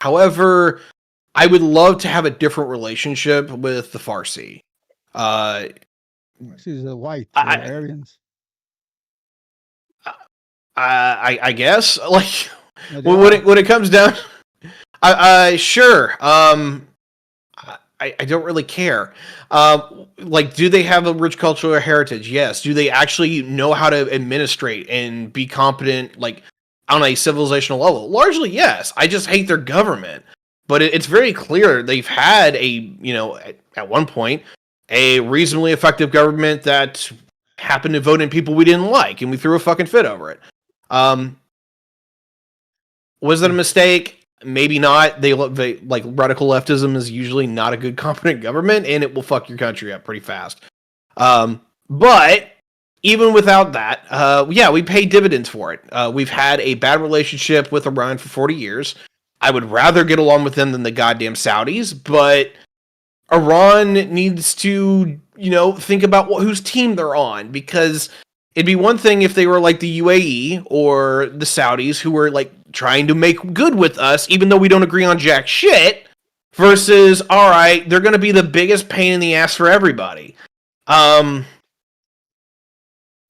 However, I would love to have a different relationship with the Farsi. Uh, She's a white. They're I, Aryans. I guess like No, they when are. it comes down, sure. I don't really care. Like, do they have a rich cultural heritage? Yes. Do they actually know how to administrate and be competent, like, on a civilizational level? Largely, yes. I just hate their government. But it's very clear they've had at one point, a reasonably effective government that happened to vote in people we didn't like, and we threw a fucking fit over it. Um, was that a mistake? Maybe not. They like radical leftism is usually not a good competent government, and it will fuck your country up pretty fast. But even without that, yeah, we pay dividends for it. We've had a bad relationship with Iran for 40 years. I would rather get along with them than the goddamn Saudis, but Iran needs to, think about whose team they're on, because it'd be one thing if they were like the UAE or the Saudis, who were like trying to make good with us, even though we don't agree on jack shit, versus, all right, they're going to be the biggest pain in the ass for everybody.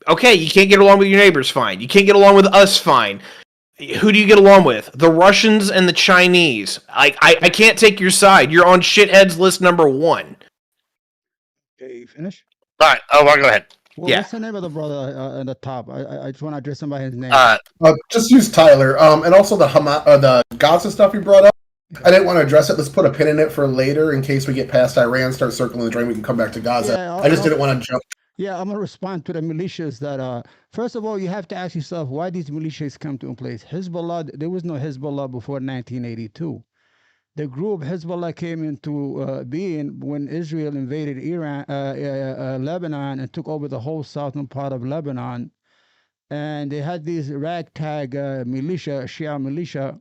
Okay, you can't get along with your neighbors, fine. You can't get along with us, fine. Who do you get along with? The Russians and the Chinese. I can't take your side. You're on shitheads list number 1. Okay, you finish? All right. Oh, well, go ahead. Well, Yeah. what's the name of the brother in the top? I just want to address him by his name. Just use Tyler. And also the Gaza stuff you brought up. I didn't want to address it. Let's put a pin in it for later in case we get past Iran, start circling the drain. We can come back to Gaza. Yeah, I just didn't want to jump. Yeah, I'm going to respond to the militias that, first of all, you have to ask yourself why these militias come to place. Hezbollah, there was no Hezbollah before 1982. The group Hezbollah came into being when Israel invaded Lebanon and took over the whole southern part of Lebanon. And they had these ragtag militia, Shia militia,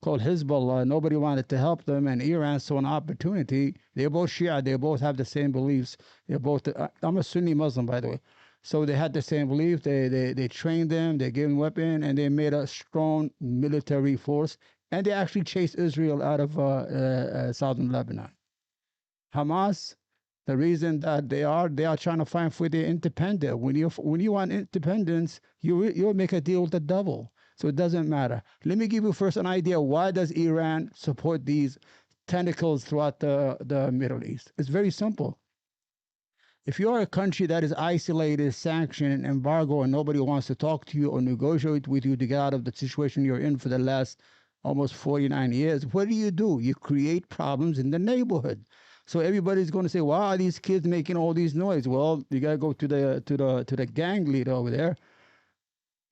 called Hezbollah. Nobody wanted to help them, and Iran saw an opportunity. They're both Shia. They both have the same beliefs. They're both. I'm a Sunni Muslim, by the way. So they had the same belief. They trained them. They gave them weapons, and they made a strong military force. And they actually chased Israel out of southern Lebanon. Hamas, the reason that they are trying to fight for their independence. When you want independence, you'll make a deal with the devil. So it doesn't matter. Let me give you first an idea. Why does Iran support these tentacles throughout the Middle East? It's very simple. If you're a country that is isolated, sanctioned, embargo, and nobody wants to talk to you or negotiate with you to get out of the situation you're in for the last almost 49 years, what do? You create problems in the neighborhood. So everybody's going to say, "Why are these kids making all these noise?" Well, you got to go to the gang leader over there.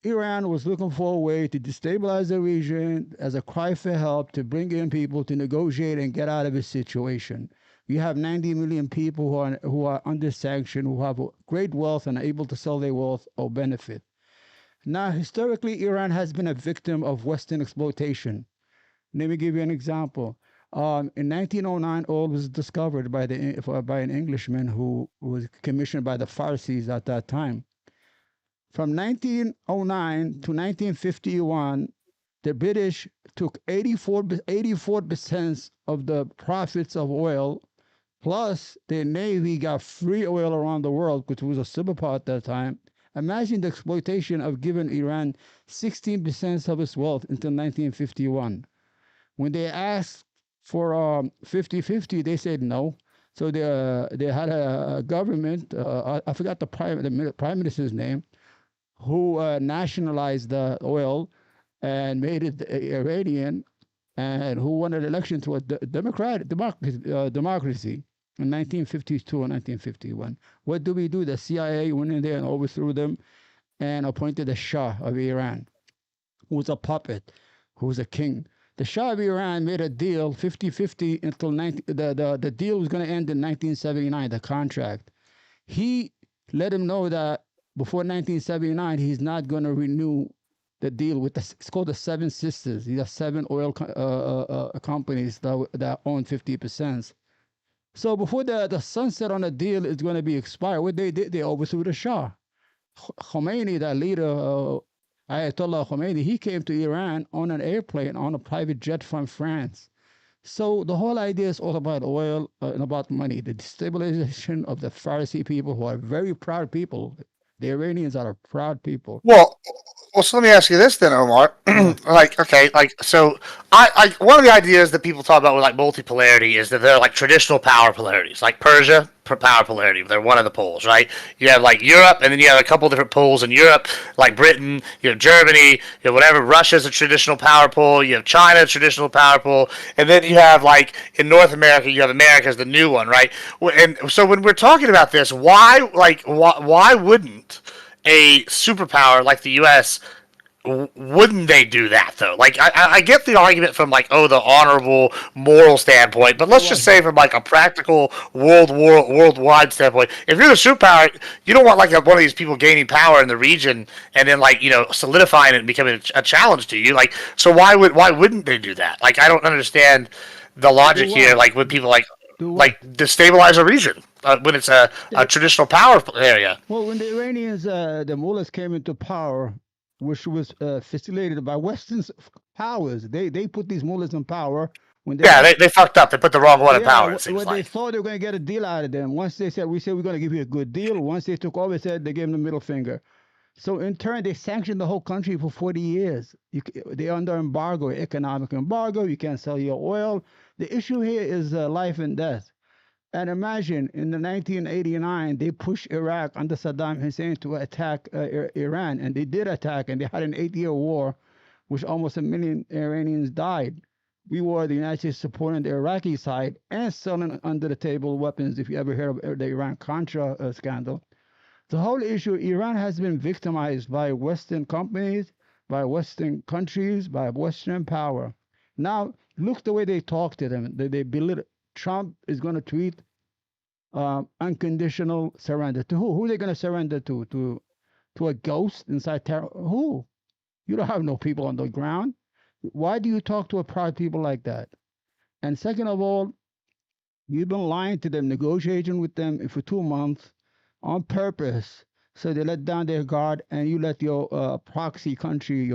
Iran was looking for a way to destabilize the region as a cry for help, to bring in people to negotiate and get out of a situation. You have 90 million people who are under sanction, who have great wealth and are able to sell their wealth or benefit. Now, historically, Iran has been a victim of Western exploitation. Let me give you an example. In 1909, oil was discovered by an Englishman who was commissioned by the Farsis at that time. From 1909 to 1951, the British took 84% of the profits of oil, plus their Navy got free oil around the world, which was a superpower at that time. Imagine the exploitation of giving Iran 16% of its wealth until 1951. When they asked for 50-50, they said no. So they had a government, I forgot the prime minister's name, who nationalized the oil and made it Iranian, and who won an election to a democracy in 1952 and 1951. What do we do? The CIA went in there and overthrew them and appointed the Shah of Iran, who was a puppet, who was a king. The Shah of Iran made a deal 50-50 until the deal was going to end in 1979, the contract. He let him know that before 1979, he's not going to renew the deal with it's called the Seven Sisters. These are 7 oil companies that own 50%. So before the sunset on the deal is going to be expired, what they did, they overthrew the Shah. Khomeini, that leader, Ayatollah Khomeini, he came to Iran on an airplane on a private jet from France. So the whole idea is all about oil and about money. The destabilization of the Farsi people, who are very proud people. The Iranians are a proud people. Well, so let me ask you this then, Omar. Yeah. So one of the ideas that people talk about with like multipolarity is that they're like traditional power polarities, like Persia, power polarity. They're one of the poles, right? You have like Europe, and then you have a couple different poles in Europe, like Britain, you have Germany, you have whatever. Russia's a traditional power pole. You have China, a traditional power pole, and then you have like in North America, you have America as the new one, right? And so when we're talking about this, why wouldn't a superpower like the U.S. wouldn't they do that though? Like I get the argument from like the honorable moral standpoint, but let's just say from like a practical worldwide standpoint, if you're the superpower, you don't want like one of these people gaining power in the region and then like solidifying it and becoming a challenge to you. Like so why wouldn't they do that? Like I don't understand the logic here. Like when people like destabilize a region when it's a traditional power area. Well, when the Iranians, the mullahs came into power, which was facilitated by Western powers, they put these mullahs in power. When they fucked up. They put the wrong one in power. It seems when they thought they were going to get a deal out of them, once they said, we're going to give you a good deal. Once they took over, they gave them the middle finger. So in turn, they sanctioned the whole country for 40 years. They're under embargo, economic embargo. You can't sell your oil. The issue here is life and death. And imagine in the 1989, they pushed Iraq under Saddam Hussein to attack Iran. And they did attack, and they had an 8-year war, which almost 1 million Iranians died. We were the United States supporting the Iraqi side and selling under the table weapons, if you ever heard of the Iran-Contra scandal. The whole issue, Iran has been victimized by Western companies, by Western countries, by Western power. Now, look the way they talk to them. They belittle. Trump is going to tweet unconditional surrender. To who? Who are they going to surrender to? To a ghost inside terror? Who? You don't have no people on the ground. Why do you talk to a proud people like that? And second of all, you've been lying to them, negotiating with them for 2 months on purpose. So they let down their guard, and you let your proxy country,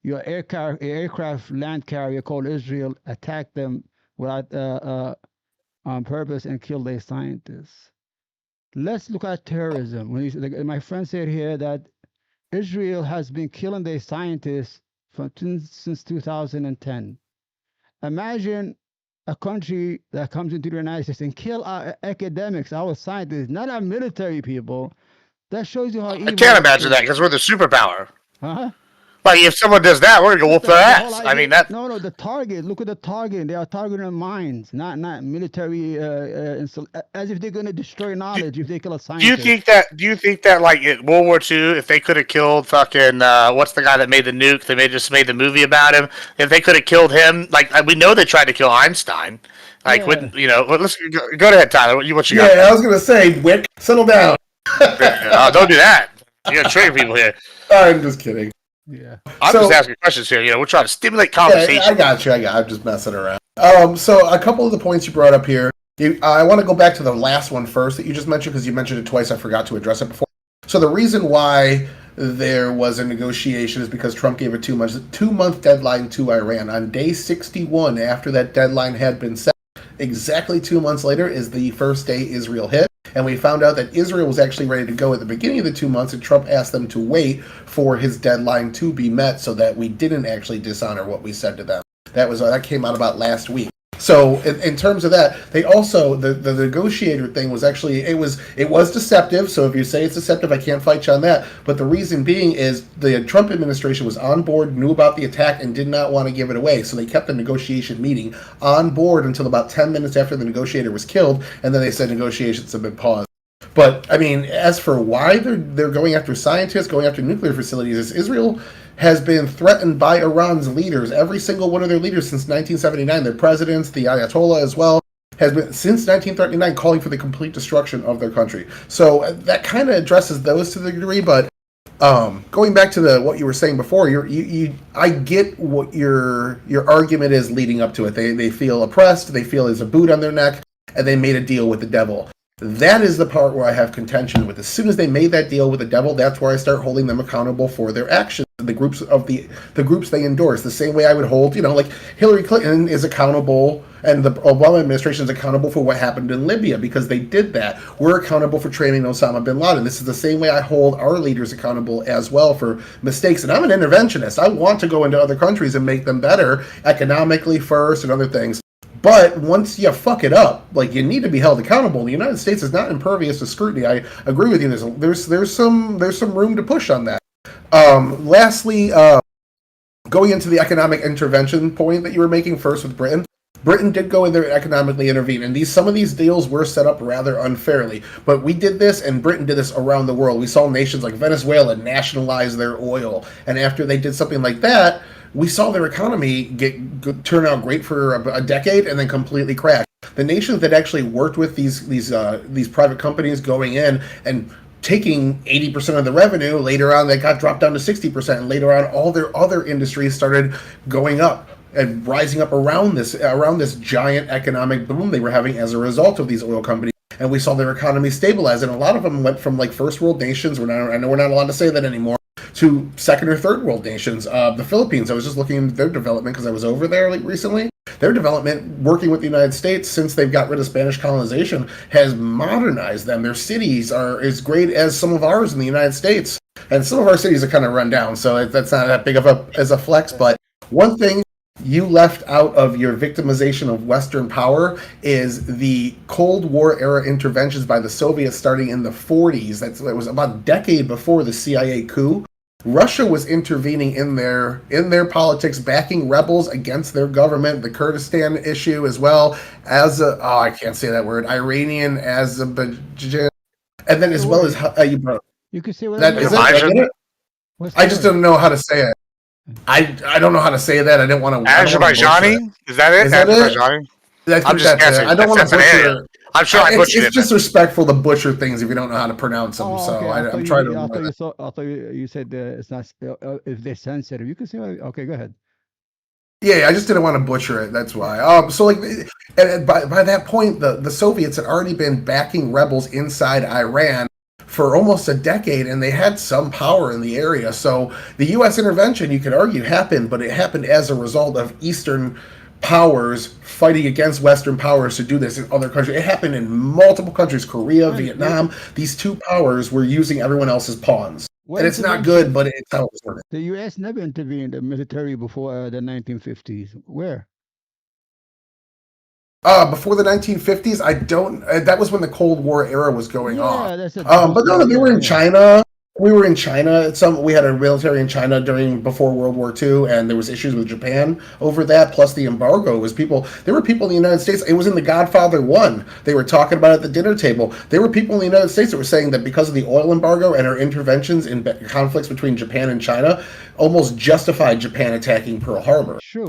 your aircraft land carrier called Israel, attack them without on purpose and kill their scientists. Let's look at terrorism. My friend said here that Israel has been killing their scientists since 2010. Imagine a country that comes into the United States and kill our academics, our scientists, not our military people. That shows you how evil. I can't imagine that because we're the superpower. Huh? Like if someone does that, we're gonna go whoop their ass. I mean that. No, the target. Look at the target. They are targeting mines, not military. As if they're gonna destroy knowledge if they kill a scientist. Do you think that like in World War II, if they could have killed fucking what's the guy that made the nuke? They just made the movie about him. If they could have killed him, like we know they tried to kill Einstein. Like wouldn't let's go ahead, Tyler. What you got? Yeah, I was gonna say, Wick, settle down. Don't do that. You're gonna trigger people here. I'm just kidding. Yeah, I'm just asking questions here. We're trying to stimulate conversation. Yeah, I got you. I'm just messing around. So a couple of the points you brought up here. I want to go back to the last one first that you just mentioned because you mentioned it twice. I forgot to address it before. So the reason why there was a negotiation is because Trump gave a 2-month deadline to Iran. On day 61, after that deadline had been set, exactly 2 months later is the first day Israel hit. And we found out that Israel was actually ready to go at the beginning of the 2 months, and Trump asked them to wait for his deadline to be met so that we didn't actually dishonor what we said to them. That came out about last week. So in terms of that, they also the negotiator thing was actually it was deceptive. So if you say it's deceptive, I can't fight you on that. But the reason being is the Trump administration was on board, knew about the attack, and did not want to give it away. So they kept the negotiation meeting on board until about 10 minutes after the negotiator was killed, and then they said negotiations have been paused. But I mean, as for why they're going after scientists, going after nuclear facilities, is Israel has been threatened by Iran's leaders. Every single one of their leaders since 1979, their presidents, the Ayatollah as well, has been since 1939 calling for the complete destruction of their country. So that kind of addresses those to the degree. But going back to what you were saying before, I get what your argument is leading up to it. They feel oppressed. They feel there's a boot on their neck, and they made a deal with the devil. That is the part where I have contention with. As soon as they made that deal with the devil, that's where I start holding them accountable for their actions. The groups of the groups they endorse, the same way I would hold, like Hillary Clinton is accountable and the Obama administration is accountable for what happened in Libya because they did that. We're accountable for training Osama bin Laden. This is the same way I hold our leaders accountable as well for mistakes. And I'm an interventionist. I want to go into other countries and make them better economically first and other things. But once you fuck it up, like, you need to be held accountable. The United States is not impervious to scrutiny. I agree with you. There's some room to push on that. Lastly, going into the economic intervention point that you were making first with Britain. Britain did go in there and economically intervene, and some of these deals were set up rather unfairly. But we did this, and Britain did this around the world. We saw nations like Venezuela nationalize their oil, and after they did something like that, we saw their economy turn out great for a decade and then completely crash. The nations that actually worked with these private companies going in and taking 80% of the revenue, later on they got dropped down to 60%, and later on all their other industries started going up and rising up around this giant economic boom they were having as a result of these oil companies. And we saw their economy stabilize, and a lot of them went from like first world nations, I know we're not allowed to say that anymore, to second or third world nations. The Philippines, I was just looking at their development because I was over there recently. Their development, working with the United States since they've got rid of Spanish colonization, has modernized them. Their cities are as great as some of ours in the United States, and some of our cities are kind of run down, so that's not that big of a flex. But one thing you left out of your victimization of Western power is the Cold War era interventions by the Soviets starting in the 40s. That was about a decade before the CIA coup. Russia was intervening in their politics, backing rebels against their government, the Kurdistan issue, as well as I can't say that word, Iranian Azerbaijan, and then as well as you brought. You can say what That is it. I just don't know how to say it. I don't know how to say that. I didn't want to. Azerbaijani? Is that it? Is that Azerbaijani? I'm just guessing. I don't want to butcher. I'm sure I butchered it. It's disrespectful to butcher things if you don't know how to pronounce them. Okay. So I'm trying to. I thought you said it's not if they're sensitive. You can say okay. Go ahead. Yeah, I just didn't want to butcher it. That's why. So like, and by that point, the Soviets had already been backing rebels inside Iran for almost a decade, and they had some power in the area. So the U.S. intervention, you could argue, happened, but it happened as a result of Eastern powers fighting against Western powers to do this in other countries. It happened in multiple countries, Korea, Vietnam. These two powers were using everyone else's pawns. And it's not good, but it's how it's working. The U.S. never intervened in the military before the 1950s. Where? Before the 1950s, I don't. That was when the Cold War era was going on. Yeah, but no, they were in China. We were in China. We had a military in China before World War II, and there was issues with Japan over that. Plus, the embargo was people. There were people in the United States. It was in The Godfather 1. They were talking about it at the dinner table. There were people in the United States that were saying that because of the oil embargo and our interventions in conflicts between Japan and China, almost justified Japan attacking Pearl Harbor. Sure.